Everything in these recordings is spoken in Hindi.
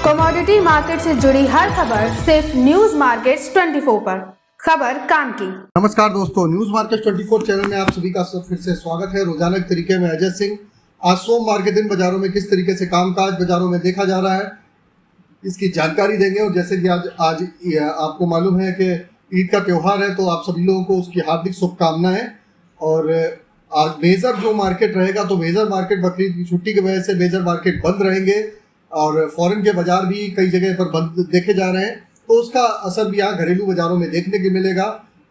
कमोडिटी मार्केट से जुड़ी हर खबर सिर्फ न्यूज मार्केट्स 24 पर। खबर काम की। नमस्कार दोस्तों, न्यूज मार्केट 24 चैनल में आप सभी का फिर से स्वागत है। रोजाना के तरीके में अजय सिंह। आज सोमवार के दिन बाजारों में किस तरीके से कामकाज बाजारों में देखा जा रहा है, इसकी जानकारी देंगे। और जैसे कि आज आपको मालूम है कि ईद का त्यौहार है, तो आप सभी लोगों को उसकी हार्दिक शुभकामनाएं। और आज मेजर जो मार्केट रहेगा, तो मेजर मार्केट बकरीद की छुट्टी की वजह से मेजर मार्केट बंद रहेंगे और फॉरेन के बाजार भी कई जगह पर बंद देखे जा रहे हैं, तो उसका असर भी यहाँ घरेलू बाजारों में देखने को मिलेगा।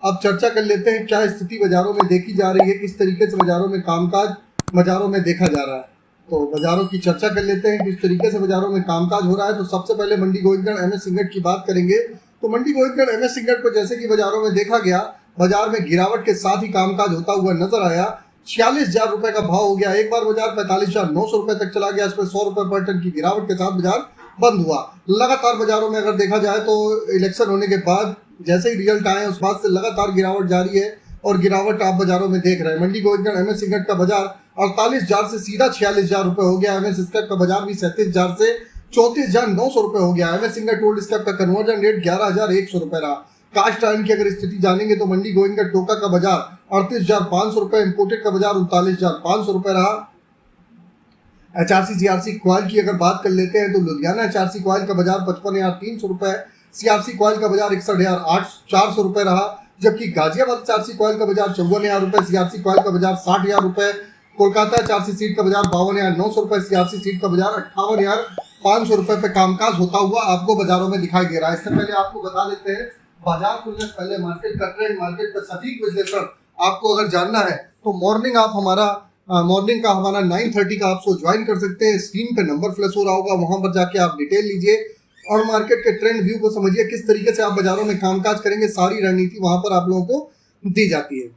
अब चर्चा कर लेते हैं क्या स्थिति बाजारों में देखी जा रही है, किस तरीके से बाजारों में कामकाज बाजारों में देखा जा रहा है। तो बाजारों की चर्चा कर लेते हैं किस तरीके से बाजारों में कामकाज हो रहा है। तो सबसे पहले मंडी गोविंदगढ़ एमएस सिंगट की बात करेंगे। तो मंडी गोविंदगढ़ एमएस सिंगट को जैसे कि बाजारों में देखा गया, बाजार में गिरावट के साथ ही कामकाज होता हुआ नजर आया। 46,000 रुपए का भाव हो गया। एक बार बाजार 45,900 रुपए तक चला गया। इसमें 100 रुपए पर टन की गिरावट के साथ बाजार बंद हुआ। लगातार बाजारों में अगर देखा जाए तो इलेक्शन होने के बाद जैसे ही रिजल्ट आए उस बात से लगातार गिरावट जारी है और गिरावट आप बाजारों में देख रहे हैं। मंडी गोविंदगढ़ एमएस सिंगट का बाजार 48,000 से सीधा 46,000 रुपए हो गया। एमएस स्क्रैप का बाजार भी 37,000 से 34,900 रुपए हो गया। एमएस सिंगट ओल्ड स्क्रैप का कन्वर्जन रेट 11,100 रुपए रहा। कास्ट आयरन की अगर स्थिति जानेंगे तो मंडी गोविंदगढ़ टोका का बाजार 38,500 रुपए, इंपोर्टेड का बाजार 39,500 रुपए रहा। एचआरसी सीआरसी क्वाइल की अगर बात कर लेते हैं तो लुधियाना एचआरसी क्वाइल का बाजार 55,300 रुपए, सीआरसी क्वाइल का बाजार 61,400 रुपए रहा। जबकि गाजियाबाद एचआरसी क्वाइल का बाजार 54,000 रुपए, सीआरसी क्वाइल का बाजार 60,000 रुपए, कोलकाता एचआरसी सीट का बाजार 52,900 रुपए, सीआरसी सीट का बाजार 58,500 रुपए पे कामकाज होता हुआ आपको बाजारों में दिखाई दे रहा है। इससे पहले आपको बता देते हैं बाजार खुलने से पहले मार्केट का ट्रेंड, मार्केट का सटीक विश्लेषण आपको अगर जानना है तो मॉर्निंग का हमारा 9:30 का आप शो ज्वाइन कर सकते हैं। स्क्रीन पे नंबर फ्लैश हो रहा होगा, वहां पर जाके आप डिटेल लीजिए और मार्केट के ट्रेंड व्यू को समझिए, किस तरीके से आप बाजारों में कामकाज करेंगे। सारी रणनीति वहां पर आप लोगों को दी जाती है।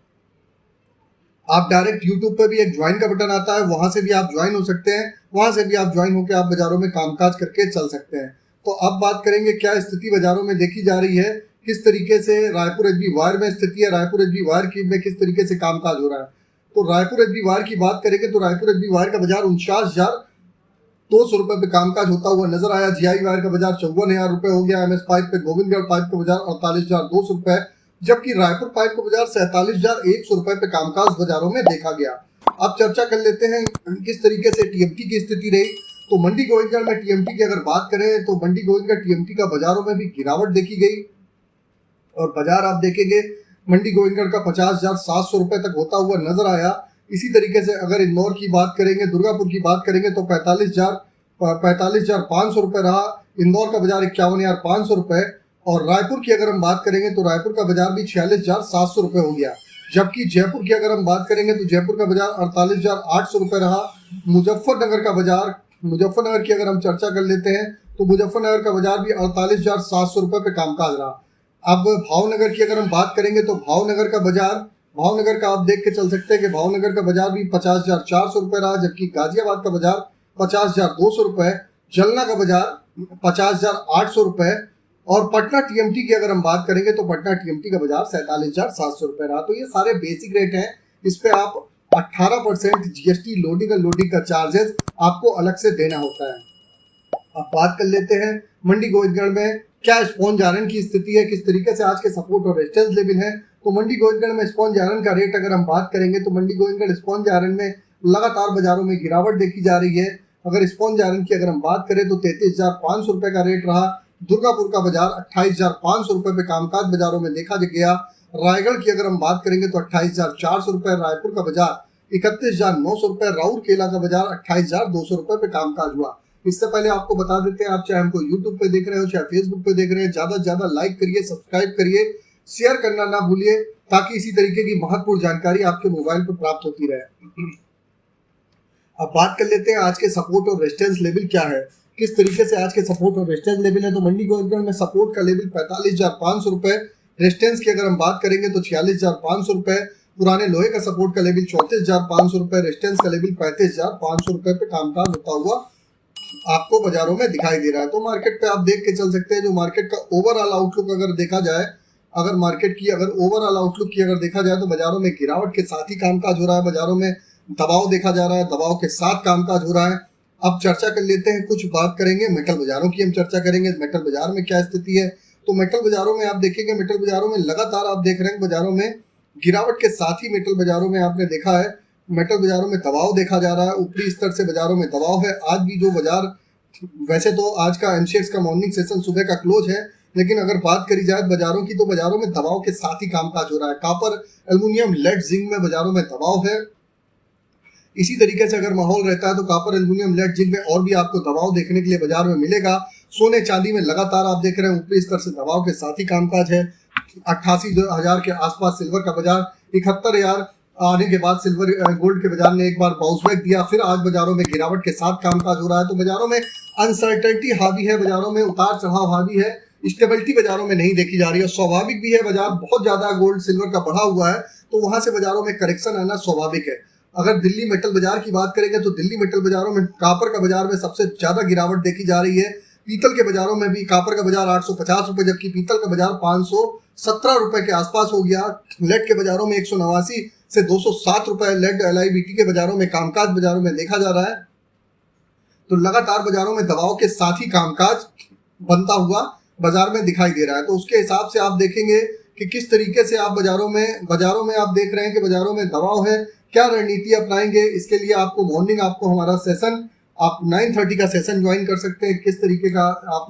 आप डायरेक्ट यूट्यूब पे भी एक ज्वाइन का बटन आता है, वहां से भी आप ज्वाइन हो सकते हैं। वहां से भी आप ज्वाइन होकर आप बाजारों में कामकाज करके चल सकते हैं। तो अब बात करेंगे क्या स्थिति बाजारों में देखी जा रही है, किस तरीके से रायपुर एचबी वायर में स्थिति है, रायपुर एचबी वायर की में किस तरीके से कामकाज हो रहा है। तो रायपुर एचबी वायर की बात करेंगे तो रायपुर एचबी वायर का बाजार 49,200 रुपए पे कामकाज होता हुआ नजर आया। जीआई वायर का बाजार 54,000 रुपए हो गया। एमएस पाइप पे गोविंदगढ़ पाइप का बाजार 48,200 रुपए, जबकि रायपुर पाइप का बाजार 47,100 रुपए पे कामकाज बाजारों में देखा गया। अब चर्चा कर लेते हैं किस तरीके से टीएमटी की स्थिति रही। तो मंडी गोविंदगढ़ में टीएमटी की अगर बात करें तो मंडी गोविंदगढ़ टीएमटी का बाजारों में भी गिरावट देखी गई और बाजार आप देखेंगे मंडी गोविंदगढ़ का 50,700 रुपए तक होता हुआ नजर आया। इसी तरीके से अगर इंदौर की बात करेंगे, दुर्गापुर की बात करेंगे तो 45,500 रुपए रहा। इंदौर का बाजार 51,500 रुपए और रायपुर की अगर हम बात करेंगे तो रायपुर का बाजार भी 46,700 रुपए हो गया। जबकि जयपुर की अगर हम बात करेंगे तो जयपुर का बाजार 48,800 रुपए रहा। मुजफ्फरनगर की अगर हम चर्चा कर लेते हैं तो मुजफ्फरनगर का बाजार भी 48,700 रुपए पे कामकाज रहा। अब भावनगर की अगर हम बात करेंगे तो भावनगर का आप देख के चल सकते हैं कि भावनगर का बाजार भी 50,400 रुपए रहा। जबकि गाजियाबाद का बाजार 50,200 रुपए, जलना का बाजार 50,800 रुपए और पटना टीएमटी की अगर हम बात करेंगे तो पटना टीएमटी का बाजार 47,700 रुपए रहा। तो ये सारे बेसिक रेट हैं। इस पे आप 18% जीएसटी लोडिंग का चार्जेस आपको अलग से देना होता है। अब बात कर लेते हैं मंडी गोविंदगढ़ में क्या स्पॉन्ज आयरन की स्थिति है, किस तरीके से आज के सपोर्ट और रेजिस्टेंस लेवल है। तो मंडी गोविंदगढ़ में स्पॉन्ज आयरन का रेट अगर हम बात करेंगे तो मंडी गोविंदगढ़ स्पॉन्ज आयरन में लगातार बाजारों में गिरावट देखी जा रही है। अगर स्पॉन्ज आयरन की अगर हम बात करें तो 33,500 रुपए का रेट रहा। दुर्गापुर का बाजार 28,500 रुपए पे कामकाज बाजारों में देखा गया। रायगढ़ की अगर हम बात करेंगे तो 28,400 रुपए, रायपुर का बाजार 31,900 रुपए, राउरकेला का बाजार 28,200 रुपए पे कामकाज हुआ। इससे पहले आपको बता देते हैं, आप चाहे हमको यूट्यूब पे देख रहे हो चाहे फेसबुक पे देख रहे हैं, ज्यादा से ज्यादा लाइक करिए, सब्सक्राइब करिए, शेयर करना ना भूलिए ताकि इसी तरीके की महत्वपूर्ण जानकारी आपके मोबाइल पर प्राप्त होती रहे। अब बात कर लेते हैं आज के सपोर्ट और रेजिस्टेंस लेवल क्या है, किस तरीके से आज के सपोर्ट और रेजिस्टेंस लेवल है। तो मंडी गोविंदगढ़ में सपोर्ट का लेवल 45,500 रुपए, रेजिस्टेंस की अगर हम बात करेंगे तो 46,500 रुपए, पुराने लोहे का सपोर्ट का लेवल 34,500 रुपए, रेजिस्टेंस का लेवल 35,500 रुपए पे कामकाज होता हुआ आपको बाजारों में दिखाई दे रहा है। तो मार्केट पे आप देख के चल सकते हैं। जो मार्केट का ओवरऑल आउटलुक अगर देखा जाए, अगर मार्केट की अगर ओवरऑल आउटलुक की अगर देखा जाए तो बाजारों में गिरावट के साथ ही कामकाज हो रहा है। बाजारों में दबाव देखा जा रहा है, दबाव के साथ कामकाज हो रहा है। अब चर्चा कर लेते हैं, कुछ बात करेंगे मेटल बाजारों की, हम चर्चा करेंगे मेटल बाजार में क्या स्थिति है। तो मेटल बाजारों में आप देखेंगे, मेटल बाजारों में लगातार आप देख रहे हैं बाजारों में गिरावट के साथ ही मेटल बाजारों में आपने देखा है मेटल बाजारों में दबाव देखा जा रहा है, ऊपरी स्तर से बाजारों में दबाव है। आज भी जो बाजार, वैसे तो आज का एमसीएक्स का मॉर्निंग सेशन सुबह का क्लोज है, लेकिन अगर बात करी जाए बाजारों की तो बाजारों में दबाव के साथ ही कामकाज हो रहा है। कॉपर, एल्युमिनियम, लेड, जिंक में बाजारों में दबाव है। इसी तरीके से अगर माहौल रहता है तो कॉपर, एल्युमिनियम, लेड, जिंक में और भी आपको दबाव देखने के लिए बाजार में मिलेगा। सोने चांदी में लगातार आप देख रहे हैं ऊपरी स्तर से दबाव के साथ ही कामकाज है। 88,000 के आसपास सिल्वर का बाजार, 71,000 आने के बाद सिल्वर गोल्ड के बाजार ने एक बार बाउंस बैक दिया, फिर आज बाजारों में गिरावट के साथ कामकाज हो रहा है। तो बाजारों में अनसर्टेनिटी हावी है, बाजारों में उतार चढ़ाव हावी है, स्टेबिलिटी बाजारों में नहीं देखी जा रही है। स्वाभाविक भी है, बाजार बहुत ज्यादा गोल्ड सिल्वर का बढ़ा हुआ है तो वहां से बाजारों में करेक्शन आना स्वाभाविक है। अगर दिल्ली मेटल बाजार की बात करेंगे तो दिल्ली मेटल बाजारों में कॉपर का बाजार में सबसे ज्यादा गिरावट देखी जा रही है। पीतल के बाजारों में भी कॉपर का बाजार 850 रुपए, जबकि पीतल का बाजार 517 रुपए के आसपास हो गया। लेड के बाजारों में 189 से 207 रुपए लेड LIBT के बाजारों में कामकाज बाजारों में देखा जा रहा है। तो लगातार बाजारों में दबाव के साथ ही कामकाज बनता हुआ बाजार में दिखाई दे रहा है। तो उसके हिसाब से आप देखेंगे कि किस तरीके से आप बाजारों में आप देख रहे हैं कि बाजारों में दबाव है, क्या रणनीति अपनाएंगे। इसके लिए आपको मॉर्निंग आपको हमारा सेशन आप 9:30 का सेशन ज्वाइन कर सकते हैं। किस तरीके का आप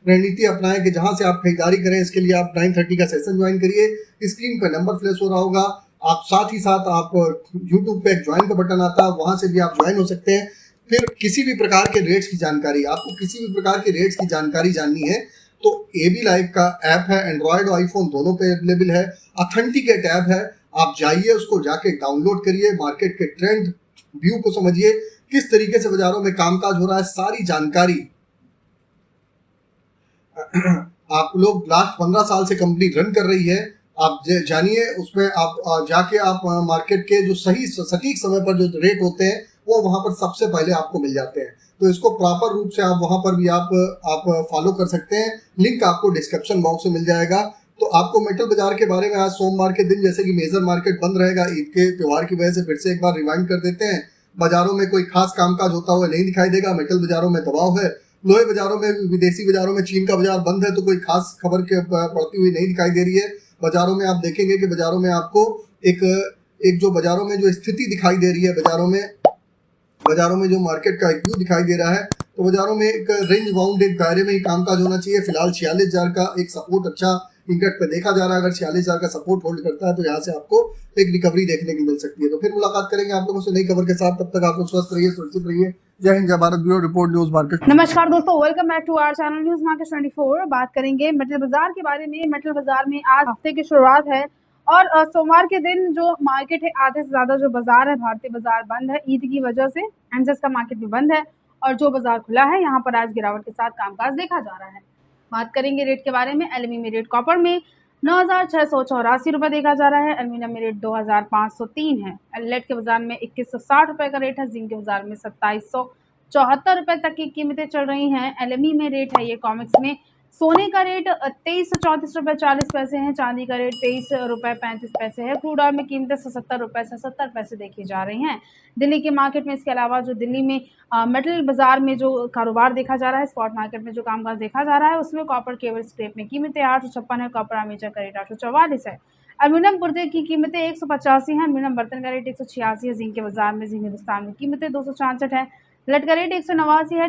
रणनीति अपनाएं कि जहां से आप खरीदारी करें, इसके लिए आप 9:30 का सेशन ज्वाइन करिए। स्क्रीन पर नंबर फ्लैश हो रहा होगा, आप साथ ही साथ आप यूट्यूब पे एक ज्वाइन का बटन आता है, वहां से भी आप ज्वाइन हो सकते हैं। फिर किसी भी प्रकार के रेट्स की जानकारी, आपको किसी भी प्रकार के रेट्स की जानकारी जाननी है तो AB लाइव का ऐप है, एंड्रॉयड और आईफोन दोनों पे अवेलेबल है। ऑथेंटिकेट ऐप है, आप जाइए उसको जाके डाउनलोड करिए, मार्केट के ट्रेंड व्यू को समझिए, किस तरीके से बाजारों में कामकाज हो रहा है, सारी जानकारी आप लोग लास्ट 15 साल से कंपनी रन कर रही है, आप जानिए। उसमें आप जाके आप मार्केट के जो सही सटीक समय पर जो रेट होते हैं वो वहां पर सबसे पहले आपको मिल जाते हैं। तो इसको प्रॉपर रूप से आप वहां पर भी आप फॉलो कर सकते हैं। लिंक आपको डिस्क्रिप्शन बॉक्स में मिल जाएगा। तो आपको मेटल बाजार के बारे में आज सोमवार के दिन जैसे कि मेजर मार्केट बंद रहेगा, ईद के त्योहार की वजह से फिर से एक बार रिवाइंड कर देते हैं। बाजारों में कोई खास कामकाज होता हुआ नहीं दिखाई देगा। मेटल बाजारों में दबाव है, लोहे बाजारों में, विदेशी बाजारों में चीन का बाजार बंद है तो कोई खास खबर के पड़ती हुई नहीं दिखाई दे रही है। बाजारों में आप देखेंगे कि बाजारों में आपको एक जो बाजारों में जो स्थिति दिखाई दे रही है, बाजारों में जो मार्केट का व्यू दिखाई दे रहा है, तो बाजारों में एक रेंज बाउंड एक दायरे में ही कामकाज होना चाहिए। फिलहाल 46,000 का एक सपोर्ट अच्छा इंडेक्स पे देखा जा रहा है। अगर 46,000 का सपोर्ट होल्ड करता है तो यहाँ से आपको एक रिकवरी देखने की मिल सकती है। तो फिर मुलाकात करेंगे आप लोगों से नई खबर के साथ। तब तक आप लोग स्वस्थ रहिए, सुरक्षित रहिए। जय हिंद, जय Bharat. Bureau report, news market. नमस्कार दोस्तों, welcome back to our channel news market 24। बात करेंगे मेटल बाजार के बारे में। मेटल बाजार में आज हफ्ते की शुरुआत है और सोमवार के दिन जो मार्केट है, आधे से ज्यादा जो बाजार है, भारतीय बाजार बंद है ईद की वजह से। एमसीएक्स का मार्केट भी बंद है और जो बाजार खुला है यहाँ पर आज गिरावट के साथ कामकाज देखा जा रहा है। बात करेंगे रेट के बारे में। एल्यूमिनियम में रेट कॉपर में 9,684 रुपए देखा जा रहा है। एल्यूमिनियम में रेट 2,503 है। लेड के बाजार में 2160 रुपए का रेट है। जिंक के बाजार में 2774 रुपए तक की कीमतें चल रही हैं। LME में रेट है ये कॉमिक्स में। सोने का रेट 2334 रुपए 40 पैसे है। चांदी का रेट 23 रुपए 35 पैसे है। क्रूड ऑयल में कीमतें 77 रुपए से 70 पैसे देखी जा रही हैं दिल्ली के मार्केट में। इसके अलावा जो दिल्ली में मेटल बाजार में जो कारोबार देखा जा रहा है, स्पॉट मार्केट में जो कामकाज देखा जा रहा है, उसमें कॉपर केबल स्क्रैप में कीमतें 856 है। कॉपर आर्मेचर का रेट 844 है। एल्यूमिनियम पुर्जे की कीमतें 185 है। एल्यूमिनियम बर्तन का रेट 186 है। जिंक के बाजार में जिंक हिंदुस्तान में कीमतें 266 है। लेड का रेट 189 है।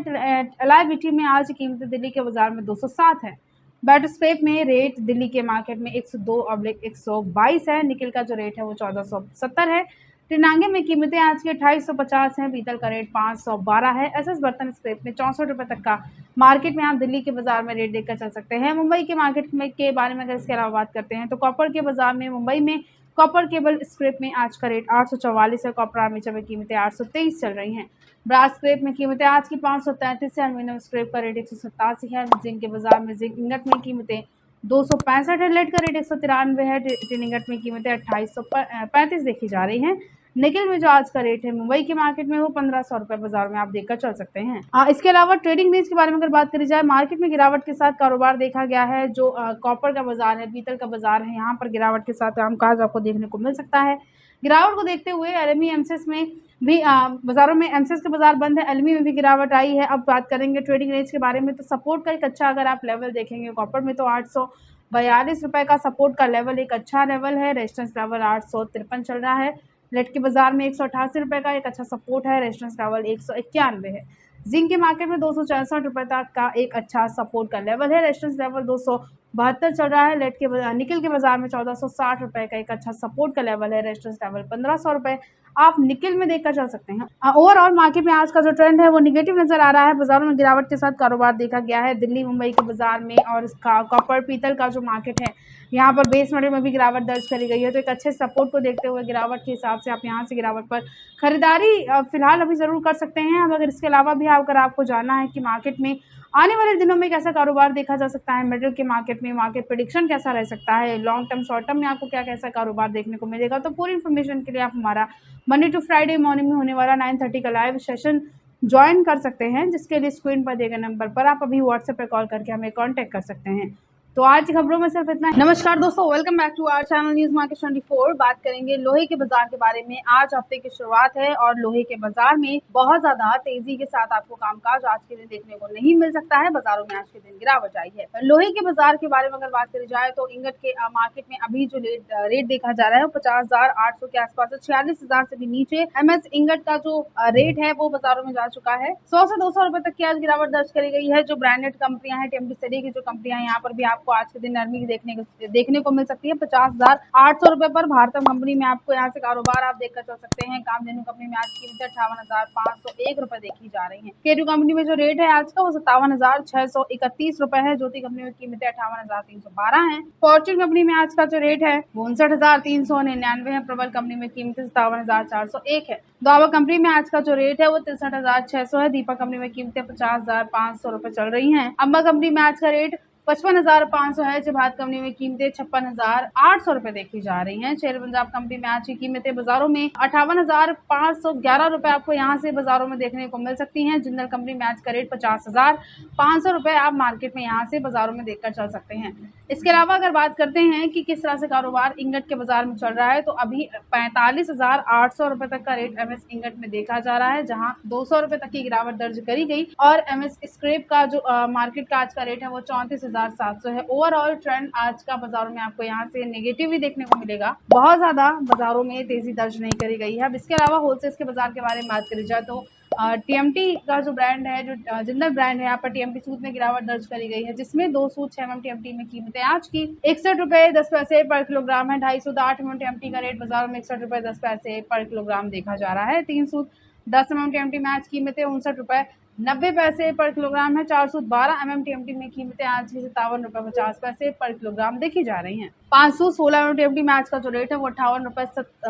LIBT में आज की कीमतें दिल्ली के बाजार में 207 है। बैटर स्क्रैप में रेट दिल्ली के मार्केट में 102/122 है। निकल का जो रेट है वो 1470 है। टिनांगे में कीमतें आज की 2850 हैं। पीतल का रेट 512 है। SS बर्तन स्क्रैप में 64 रुपये तक का मार्केट में आप दिल्ली के बाजार में रेट देखकर चल सकते हैं। मुंबई के मार्केट में के बारे में अगर इसके अलावा बात करते हैं तो कॉपर के बाजार में मुंबई में कॉपर केबल स्क्रैप में आज का रेट 844 है। कॉपर आर्मेचर में कीमतें 823 चल रही हैं। ब्रास स्क्रैप में कीमतें आज की 533 है। एल्यूमिनियम स्क्रैप का रेट 187 है। जिंक के बाजार में जिंक इंगट में कीमतें 265 है। लेड का रेट 193 है। टिन इंगट में कीमतें 2835 देखी जा रही हैं। निकल में जो आज का रेट है मुंबई के मार्केट में वो 1500 रुपये बाजार में आप देखकर चल सकते हैं। इसके अलावा ट्रेडिंग रेंज के बारे में अगर बात करी जाए, मार्केट में गिरावट के साथ कारोबार देखा गया है। जो कॉपर का बाजार है, पीतल का बाजार है, यहाँ पर गिरावट के साथ कामकाज आपको देखने को मिल सकता है। गिरावट को देखते हुए एलएमई एमसीएक्स में भी बाजारों में एमसीएक्स के बाजार बंद है, एलएमई में भी गिरावट आई है। अब बात करेंगे ट्रेडिंग रेंज के बारे में, तो सपोर्ट का एक अच्छा अगर आप लेवल देखेंगे कॉपर में, तो 842 रुपए का सपोर्ट का लेवल एक अच्छा लेवल है। रेजिस्टेंस लेवल 853 चल रहा है। लेट के बाजार में 188 रुपए का एक अच्छा सपोर्ट है। रेजिस्टेंस लेवल 191 है। जिंक के मार्केट में 264 रुपए तक का एक अच्छा सपोर्ट का लेवल है। रेजिस्टेंस लेवल 272 चल रहा है। लेट के निकल के बाजार में 1460 रुपए का एक अच्छा सपोर्ट का लेवल है। रेजिस्टेंस लेवल 1500 रुपए आप निकल में देखकर चल सकते हैं। ओवरऑल मार्केट में आज का जो ट्रेंड है वो निगेटिव नजर आ रहा है। बाजारों में गिरावट के साथ कारोबार देखा गया है दिल्ली मुंबई के बाजार में, और इसका कॉपर पीतल का जो मार्केट है यहाँ पर बेस मेटल में भी गिरावट दर्ज करी गई है। तो एक अच्छे सपोर्ट को देखते हुए गिरावट के हिसाब से आप यहाँ से गिरावट पर खरीदारी फिलहाल अभी जरूर कर सकते हैं। अब अगर इसके अलावा भी अगर आपको जानना है कि मार्केट में आने वाले दिनों में कैसा कारोबार देखा जा सकता है, मेटल के मार्केट में मार्केट प्रेडिक्शन कैसा रह सकता है, लॉन्ग टर्म शॉर्ट टर्म में आपको क्या कैसा कारोबार देखने को मिलेगा, तो पूरी इन्फॉर्मेशन के लिए आप हमारा मंडे टू फ्राइडे मॉर्निंग में होने वाला 9:30 का लाइव सेशन ज्वाइन कर सकते हैं, जिसके लिए स्क्रीन पर दिए गए नंबर पर आप अभी व्हाट्सएप पर कॉल करके हमें कांटेक्ट कर सकते हैं। तो आज की खबरों में सिर्फ इतना ही। नमस्कार दोस्तों, welcome back to our channel news market 24। बात करेंगे लोहे के बाजार के बारे में। आज हफ्ते की शुरुआत है और लोहे के बाजार में बहुत ज्यादा तेजी के साथ आपको कामकाज आज के दिन देखने को नहीं मिल सकता है। बाजारों में आज के दिन गिरावट आई है। लोहे के बाजार के बारे में अगर बात करी जाए तो इंगट के मार्केट में अभी जो रेट देखा जा रहा है वो 50,800 के आसपास है। 46,000 से भी नीचे एमएस इंगट का जो रेट है वो बाजारों में जा चुका है। 100 से 200 रुपए तक की आज गिरावट दर्ज करी गई है। जो ब्रांडेड कंपनियां हैं, टीएमटी सीडी की जो कंपनियां, यहाँ पर भी आपको आज के दिन नरमी देखने को मिल सकती है। 50,800 रुपए पर भारतम कंपनी में आपको यहाँ से कारोबार आप देखकर चल सकते हैं। कामधेनु कंपनी में आज की कीमत 58,501 रुपए देखी जा रही है। केटू कंपनी में जो रेट है आज का वो 57,631 रुपए है। ज्योति कंपनी में कीमतें 58,312 है। फॉर्च्यून कंपनी में आज का जो रेट है वो 59,399 है। प्रबल कंपनी में कीमतें 57,401 है। दावा कंपनी में आज का जो रेट है वो 63,600 है। दीपक कंपनी में कीमतें 50,500 रुपए चल रही हैं। अम्बा कंपनी में आज का रेट 55,500 है। जभात कंपनी में कीमतें 56,800 रुपए देखी जा रही हैं। शेर पंजाब कंपनी में आज की कीमतें बाजारों में 58,511 रुपए आपको यहाँ से बाजारों में देखने को मिल सकती हैं। जिंदल कंपनी में आज का रेट 50,500 रुपए आप मार्केट में यहाँ से बाजारों में देखकर चल सकते हैं। इसके अलावा अगर बात करते हैं कि किस तरह से कारोबार इंगट के बाजार में चल रहा है, तो अभी 45,800 रुपए तक का रेट एमएस इंगट में देखा जा रहा है, जहां 200 रुपए तक की गिरावट दर्ज करी गई। और एमएस स्क्रैप का जो मार्केट का आज का रेट है वो 34,700 है। ओवरऑल ट्रेंड आज का बाजारों में आपको यहाँ से नेगेटिव ही देखने को मिलेगा। बहुत ज्यादा बाजारों में तेजी दर्ज नहीं करी गई है। अब इसके अलावा होलसेल के बाजार के बारे में बात करी जाए तो टीएमटी का जो ब्रांड है, जो जिंदल ब्रांड है, यहाँ पर टीएमटी सूद में गिरावट दर्ज करी गई है, जिसमें 2 सूद 6 mm टीएमटी में कीमतें आज की 61 रुपए 10 पैसे पर किलोग्राम है। 2.5 सूद 8 mm टीएमटी का रेट बाजार में 61 रुपए 10 पैसे पर किलोग्राम देखा जा रहा है। 3 सूद 10 mm टीएमटी में आज कीमतें 59 रुपए 90 पैसे पर किलोग्राम है। 4 सूद 12 mm टीएमटी में कीमतें आज की 57 रुपए 50 पैसे पर किलोग्राम देखी जा रही हैं। 5 सूद 16 mm टीएमटी में आज का जो रेट है वो 58 रुपए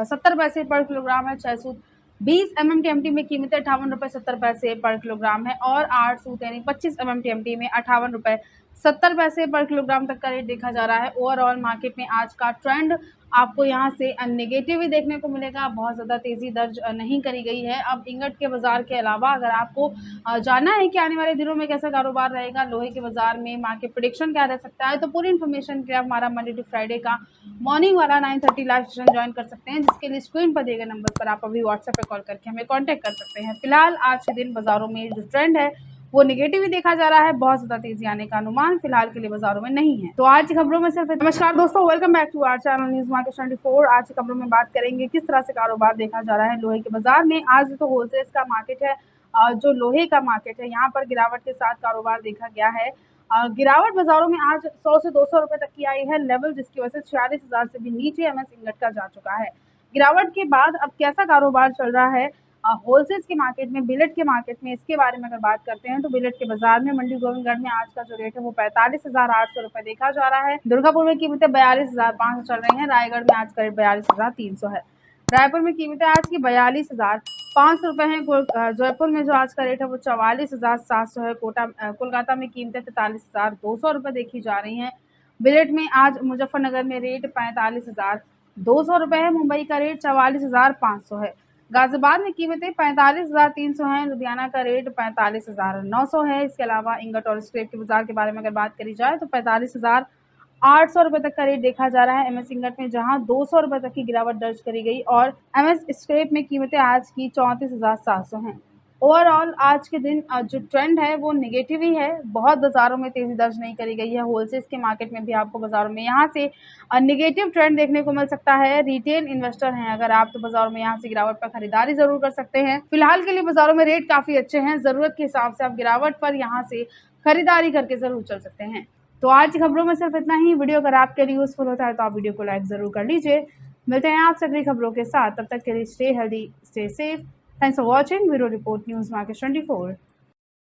70 पैसे पर किलोग्राम है। 6 सूद 20 mm टीएमटी में कीमतें 58 रुपए 70 पैसे पर किलोग्राम है। और 8 सूद यानी 25 mm टीएमटी में 58 रुपए 70 पैसे पर किलोग्राम तक का रेट देखा जा रहा है। ओवरऑल मार्केट में आज का ट्रेंड आपको यहाँ से नेगेटिव ही देखने को मिलेगा। बहुत ज़्यादा तेज़ी दर्ज नहीं करी गई है। अब इंगट के बाज़ार के अलावा अगर आपको जानना है कि आने वाले दिनों में कैसा कारोबार रहेगा, लोहे के बाज़ार में मार्केट प्रेडिक्शन क्या रह सकता है, तो पूरी इन्फॉर्मेशन के लिए आप हमारा मंडे टू फ्राइडे का मॉर्निंग वाला 9:30 लाइव सेशन ज्वाइन कर सकते हैं, जिसके लिए स्क्रीन पर दिए गए नंबर पर आप अभी व्हाट्सएप पर कॉल करके हमें कॉन्टैक्ट कर सकते हैं। फिलहाल आज के दिन बाज़ारों में जो ट्रेंड है वो नेगेटिव ही देखा जा रहा है। बहुत ज्यादा तेजी आने का अनुमान फिलहाल के लिए बाजारों में नहीं है। तो आज की खबरों में सिर्फ। नमस्कार दोस्तों, welcome back to our channel news market 24। आज की खबरों में बात करेंगे किस तरह से कारोबार देखा जा रहा है लोहे के बाजार में। आज तो होलसेल का मार्केट है, जो लोहे का मार्केट है यहाँ पर गिरावट के साथ कारोबार देखा गया है। गिरावट बाजारों में आज 100 से 200 रुपए तक की आई है लेवल, जिसकी वजह से 46,000 से भी नीचे एमएस इंगट का जा चुका है। गिरावट के बाद अब कैसा कारोबार चल रहा है होलसेल के मार्केट में, बिलेट के मार्केट में, इसके बारे में अगर बात करते हैं तो बिलेट के बाजार में मंडी गोविंदगढ़ में आज का जो रेट है वो 45,800 रुपए देखा जा रहा है। दुर्गापुर में कीमतें 42,500 चल रही हैं। रायगढ़ में आज का रेट 42,300 है। रायपुर में कीमतें आज की 42,500 रुपए है। जयपुर में जो आज का रेट है वो 44,700 है। कोलकाता में कीमतें 43,200 रुपए देखी जा रही हैं। बिलेट में आज मुजफ्फरनगर में रेट 45,200 रुपए है। मुंबई का रेट 44,500 है। गाजियाबाद में कीमतें 45,300 हैं। लुधियाना का रेट 45,900 है। इसके अलावा इंगट और स्क्रैप के बाजार के बारे में अगर बात करी जाए तो 800 रुपये तक का रेट देखा जा रहा है एमएस इंगट में, जहां 200 रुपये तक की गिरावट दर्ज करी गई और एमएस स्क्रैप में कीमतें आज की 34,700 हैं। ओवरऑल आज के दिन जो ट्रेंड है वो नेगेटिव ही है, बहुत बाज़ारों में तेज़ी दर्ज नहीं करी गई है। होलसेल्स के मार्केट में भी आपको बाज़ारों में यहाँ से नेगेटिव ट्रेंड देखने को मिल सकता है। रिटेल इन्वेस्टर हैं अगर आप, तो बाज़ारों में यहाँ से गिरावट पर खरीदारी ज़रूर कर सकते हैं। फिलहाल के लिए बाज़ारों में रेट काफ़ी अच्छे हैं, ज़रूरत के हिसाब से आप गिरावट पर यहाँ से खरीदारी करके ज़रूर चल सकते हैं। तो आज की खबरों में सिर्फ इतना ही। वीडियो अगर आपके लिए यूज़फुल होता है तो आप वीडियो को लाइक ज़रूर कर लीजिए। मिलते हैं आपसे अगली खबरों के साथ, तब तक के लिए stay healthy, stay safe. Thanks for watching bureau report news market 24।